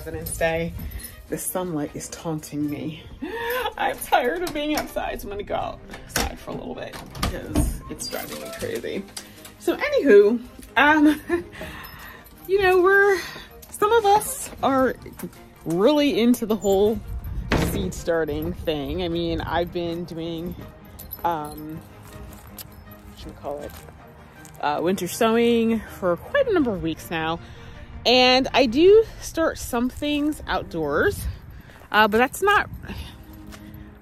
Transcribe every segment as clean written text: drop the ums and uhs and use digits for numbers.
President's Day. The sunlight is taunting me. I'm tired of being outside, so I'm gonna go outside for a little bit because it's driving me crazy. So anywho, you know, some of us are really into the whole seed starting thing. I mean, I've been doing, winter sowing for quite a number of weeks now. And I do start some things outdoors, but that's not,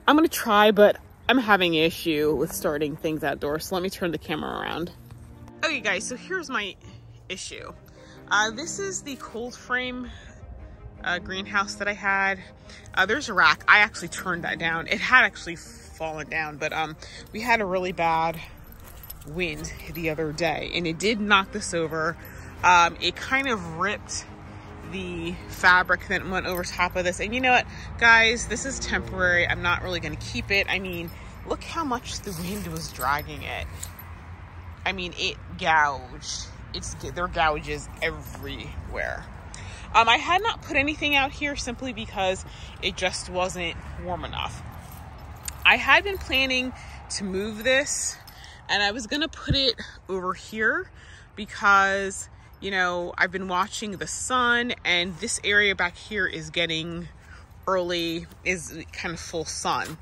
I'm gonna try, but I'm having an issue with starting things outdoors. So let me turn the camera around. Okay guys, so here's my issue. This is the cold frame greenhouse that I had. There's a rack. I actually turned that down. It had actually fallen down, but we had a really bad wind the other day and it did knock this over. It kind of ripped the fabric that went over top of this. And you know what, guys, this is temporary. I'm not really going to keep it. I mean, look how much the wind was dragging it. I mean, it gouged. There are gouges everywhere. I had not put anything out here simply because it just wasn't warm enough. I had been planning to move this and I was going to put it over here because, you know, I've been watching the sun and this area back here is getting early, is kind of full sun.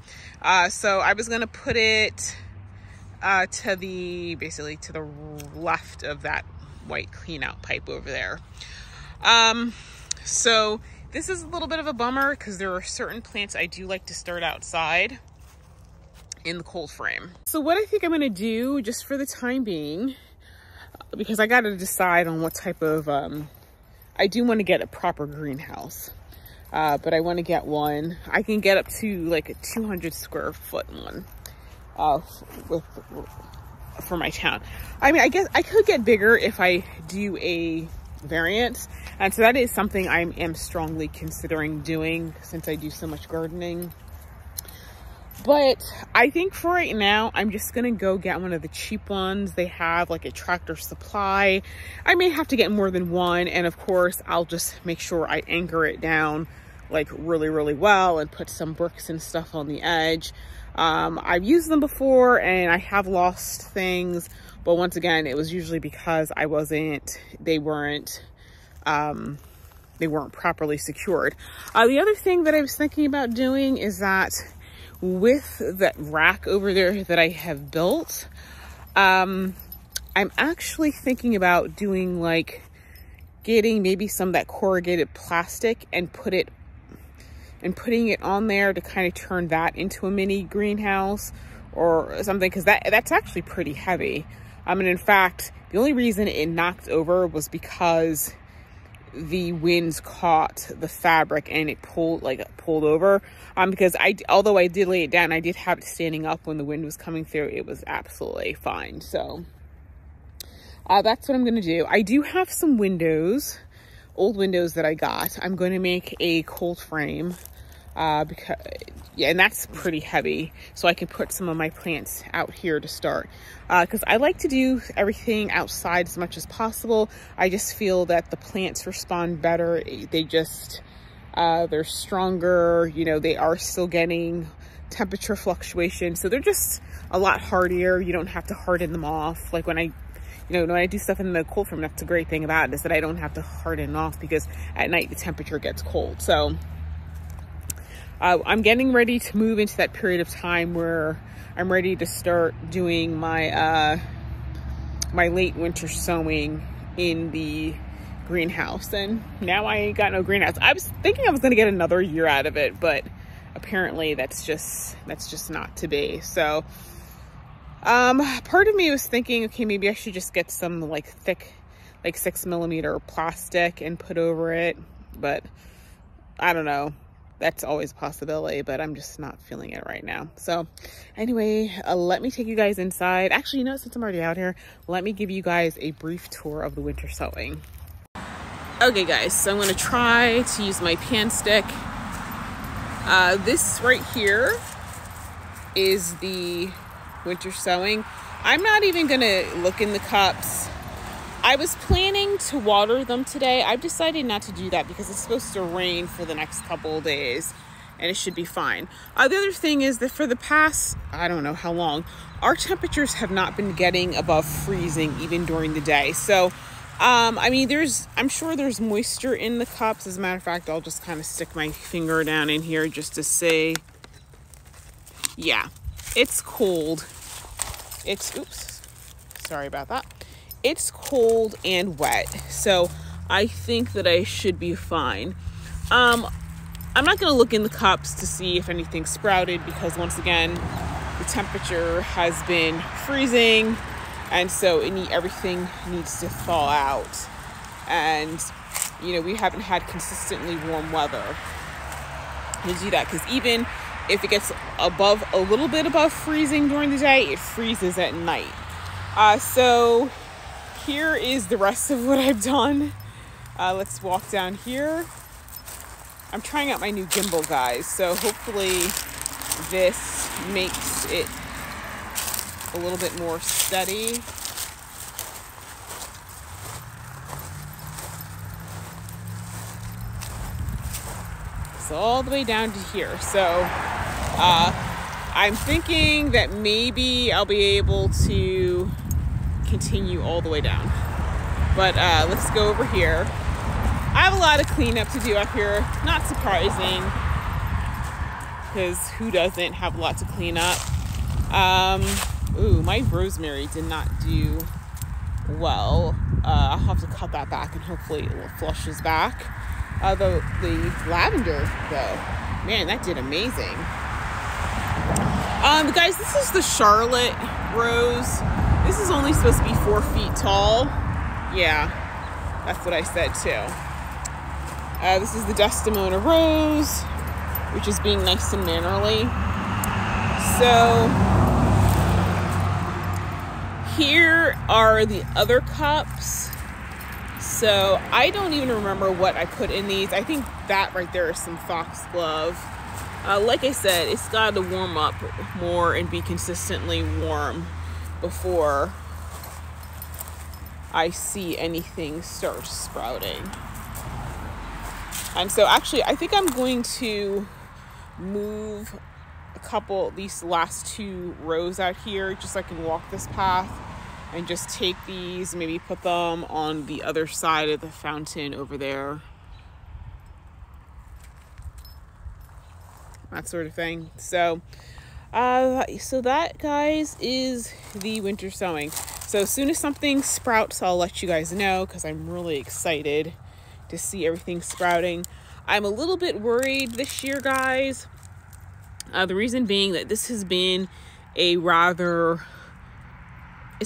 So I was going to put it basically to the left of that white clean out pipe over there. So this is a little bit of a bummer because there are certain plants I do like to start outside in the cold frame. So what I think I'm going to do just for the time being, because I got to decide on what type of, I do want to get a proper greenhouse, but I want to get one. I can get up to like a 200 square foot one for my town. I mean, I guess I could get bigger if I do a variant. And so that is something I am strongly considering doing since I do so much gardening. But I think for right now, I'm just going to go get one of the cheap ones. They have like a Tractor Supply. I may have to get more than one. And of course, I'll just make sure I anchor it down like really, really well and put some bricks and stuff on the edge. I've used them before and I have lost things. But once again, it was usually because they weren't properly secured. The other thing that I was thinking about doing is that with that rack over there that I have built, I'm actually thinking about doing like getting maybe some of that corrugated plastic and putting it on there to kind of turn that into a mini greenhouse or something, because that's actually pretty heavy. And in fact, the only reason it knocked over was because the winds caught the fabric and it pulled over. Because although I did lay it down, I did have it standing up when the wind was coming through. It was absolutely fine. So that's what I'm going to do. I do have some windows, old windows that I got. I'm going to make a cold frame because, yeah, and that's pretty heavy. So I can put some of my plants out here to start. Because I like to do everything outside as much as possible. I just feel that the plants respond better. They just, they're stronger. You know, they are still getting temperature fluctuation. So they're just a lot hardier. You don't have to harden them off. Like when I do stuff in the cold frame, that's a great thing about it, is that I don't have to harden off because at night the temperature gets cold. So I'm getting ready to move into that period of time where I'm ready to start doing my my late winter sowing in the greenhouse. And now I ain't got no greenhouse. I was thinking I was going to get another year out of it, but apparently that's just not to be. So part of me was thinking, okay, maybe I should just get some like thick, like 6mm plastic and put over it, but I don't know. That's always a possibility, but I'm just not feeling it right now. So anyway, let me take you guys inside. Actually, you know, since I'm already out here, let me give you guys a brief tour of the winter sowing. Okay guys, so I'm gonna try to use my pan stick. This right here is the winter sowing. I'm not even gonna look in the cups. I was planning to water them today. I've decided not to do that because it's supposed to rain for the next couple of days and it should be fine. The other thing is that for the past, I don't know how long, our temperatures have not been getting above freezing even during the day. So, I mean, I'm sure there's moisture in the cups. As a matter of fact, I'll just kind of stick my finger down in here just to say, yeah, it's cold. Oops, sorry about that. It's cold and wet, so I think that I should be fine. I'm not going to look in the cups to see if anything sprouted because once again, the temperature has been freezing, and so everything needs to thaw out. And you know, we haven't had consistently warm weather to do that, because even if it gets a little bit above freezing during the day, it freezes at night. So here is the rest of what I've done. Let's walk down here. I'm trying out my new gimbal, guys, so hopefully this makes it a little bit more steady. So all the way down to here. So I'm thinking that maybe I'll be able to continue all the way down. But let's go over here. I have a lot of cleanup to do up here. Not surprising, because who doesn't have a lot to clean up? Ooh, my rosemary did not do well. I'll have to cut that back and hopefully it flushes back. The lavender, though, man, that did amazing. Guys, this is the Charlotte rose. This is only supposed to be 4 feet tall. Yeah, that's what I said too. This is the Desdemona rose, which is being nice and mannerly. So here are the other cups. So I don't even remember what I put in these. I think that right there is some foxglove. Like I said, it's got to warm up more and be consistently warm before I see anything start sprouting. And so actually, I think I'm going to move these last 2 rows out here, just so I can walk this path and just take these, maybe put them on the other side of the fountain over there. That sort of thing. So that, guys, is the winter sowing. So as soon as something sprouts, I'll let you guys know, because I'm really excited to see everything sprouting. I'm a little bit worried this year, guys. The reason being that this has been a rather, we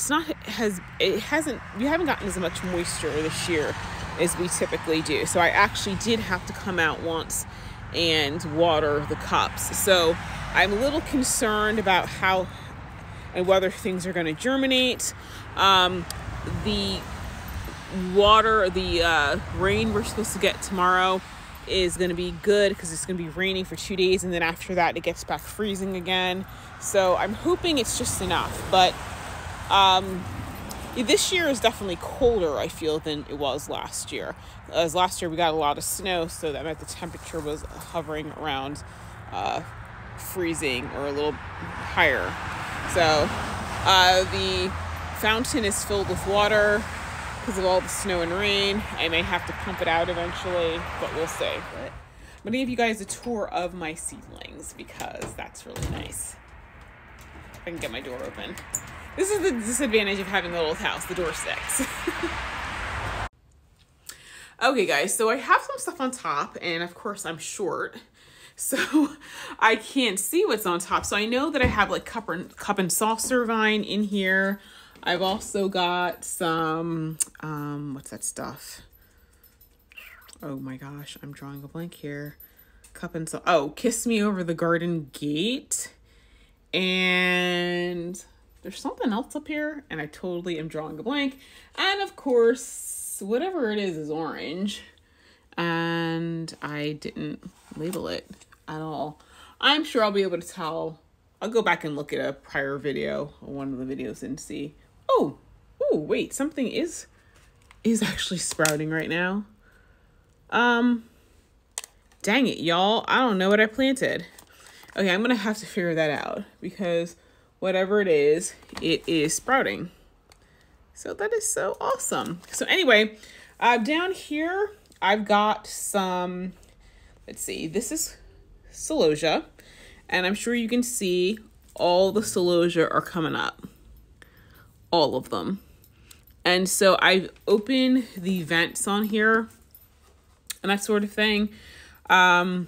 haven't gotten as much moisture this year as we typically do. So I actually did have to come out once and water the cups. So I'm a little concerned about how and whether things are going to germinate. The rain we're supposed to get tomorrow is going to be good because it's going to be raining for 2 days, and then after that it gets back freezing again. So I'm hoping it's just enough. But this year is definitely colder, I feel, than it was last year. As last year we got a lot of snow, so that meant the temperature was hovering around freezing or a little higher. So the fountain is filled with water because of all the snow and rain. I may have to pump it out eventually, but we'll see. But I'm gonna give you guys a tour of my seedlings because that's really nice. If I can get my door open. This is the disadvantage of having a little house. The door sticks. Okay, guys, so I have some stuff on top, and of course I'm short, so I can't see what's on top. So I know that I have like cup and saucer vine in here. I've also got some, what's that stuff? Oh my gosh, I'm drawing a blank here. Kiss Me Over the Garden Gate. And there's something else up here, and I totally am drawing a blank. And of course, whatever it is orange. And I didn't label it at all. I'm sure I'll be able to tell. I'll go back and look at a prior video, or one of the videos, and see. Oh, wait, something is is actually sprouting right now. Dang it, y'all. I don't know what I planted. Okay, I'm going to have to figure that out because whatever it is sprouting. So that is so awesome. So anyway, down here, I've got some, let's see, this is Celosia. And I'm sure you can see all the Celosia are coming up. All of them. And so I've opened the vents on here and that sort of thing. I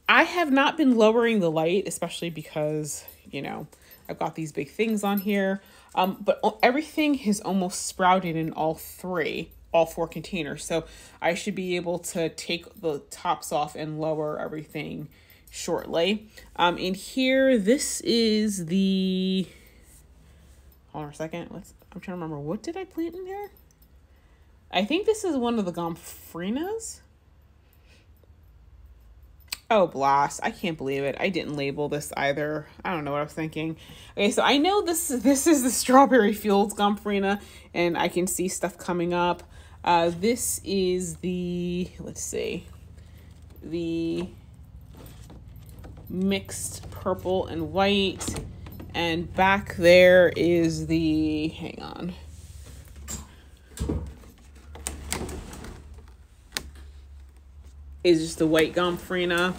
have not been lowering the light, especially because, you know, I've got these big things on here. But everything has almost sprouted in all four containers. So I should be able to take the tops off and lower everything shortly. In here, this is the, hold on a second. I'm trying to remember, what did I plant in here? I think this is one of the Gomphrenias. Oh, blast. I can't believe it. I didn't label this either. I don't know what I was thinking. Okay, so I know this is the Strawberry Fields Gomphrena, and I can see stuff coming up. This is the, let's see, the mixed purple and white. And back there is the, hang on. Is just the white Gomphrena.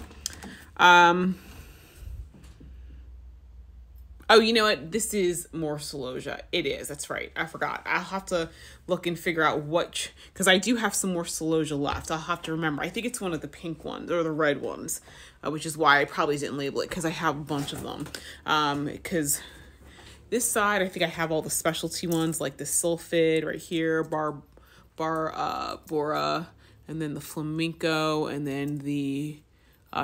Oh, you know what? This is more Celosia. It is. That's right. I forgot. I'll have to look and figure out which, because I do have some more Celosia left. I'll have to remember. I think it's one of the pink ones or the red ones, which is why I probably didn't label it, because I have a bunch of them. Because this side, I think I have all the specialty ones, like the Sulfid right here, Bora, and then the Flamenco, and then the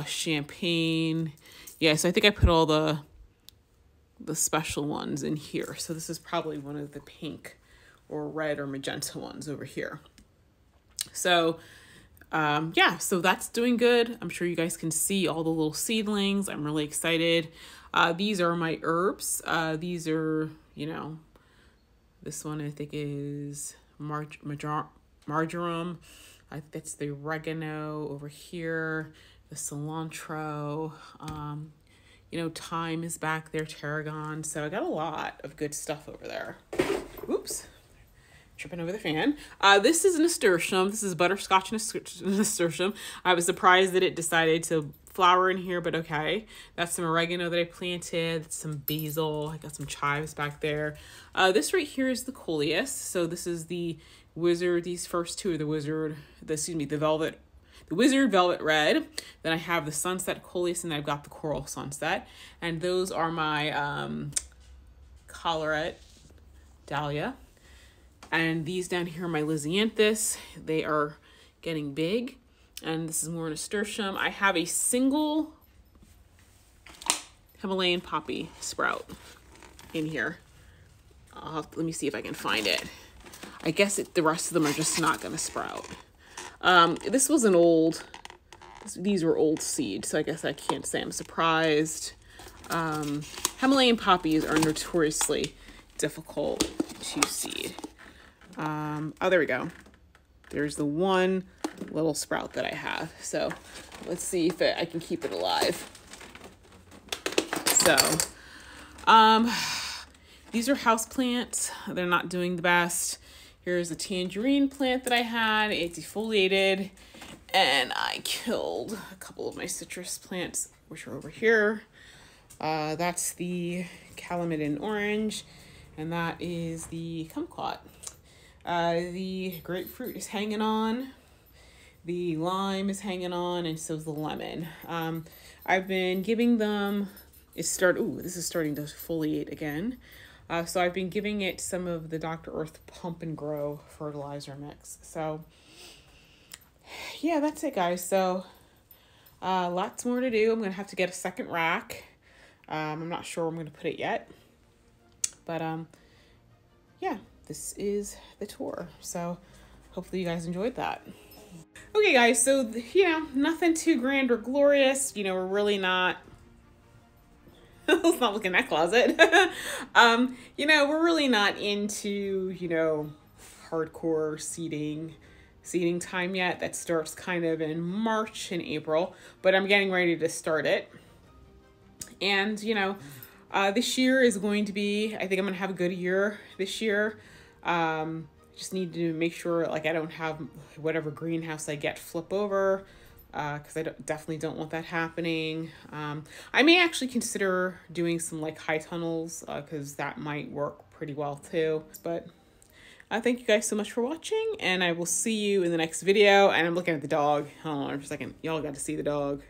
Champagne. Yeah, so I think I put all the special ones in here. So this is probably one of the pink or red or magenta ones over here. So yeah, so that's doing good. I'm sure you guys can see all the little seedlings. I'm really excited. These are my herbs. These are, you know, this one I think is marjoram. That's the oregano over here, the cilantro, you know, thyme is back there, tarragon. So I got a lot of good stuff over there. Oops, tripping over the fan. This is nasturtium. This is butterscotch nasturtium. I was surprised that it decided to flower in here, but okay. That's some oregano that I planted, some basil. I got some chives back there. This right here is the Coleus. So this is the Wizard. These first two are the Wizard Velvet Red. Then I have the Sunset Coleus, and I've got the Coral Sunset. And those are my Collarette Dahlia. And these down here are my Lizianthus. They are getting big. And this is more nasturtium. I have a single Himalayan poppy sprout in here. Let me see if I can find it. I guess the rest of them are just not going to sprout. This was an old, these were old seeds, so I guess I can't say I'm surprised. Himalayan poppies are notoriously difficult to seed. Oh, there we go. There's the one little sprout that I have. So let's see if I can keep it alive. So, these are house plants. They're not doing the best. Here's a tangerine plant that I had. It defoliated, and I killed a couple of my citrus plants, which are over here. That's the Calamidin orange, and that is the kumquat. The grapefruit is hanging on. The lime is hanging on, and so is the lemon. I've been giving them, this is starting to foliate again. So I've been giving it some of the Dr. Earth Pump and Grow fertilizer mix. So yeah, that's it, guys. So lots more to do. I'm going to have to get a second rack. I'm not sure where I'm going to put it yet. But yeah, this is the tour. So hopefully you guys enjoyed that. Okay, guys. So, you know, nothing too grand or glorious. You know, we're really not... Let's not look in that closet. You know, we're really not into, you know, hardcore seeding time yet. That starts kind of in March and April, but I'm getting ready to start it. And, you know, this year is going to be, I think I'm going to have a good year this year. Just need to make sure, like, I don't have whatever greenhouse I get flip over, because I definitely don't want that happening. I may actually consider doing some, like, high tunnels, because that might work pretty well too. But thank you guys so much for watching, and I will see you in the next video. And I'm looking at the dog. Hold on for a second. Y'all got to see the dog.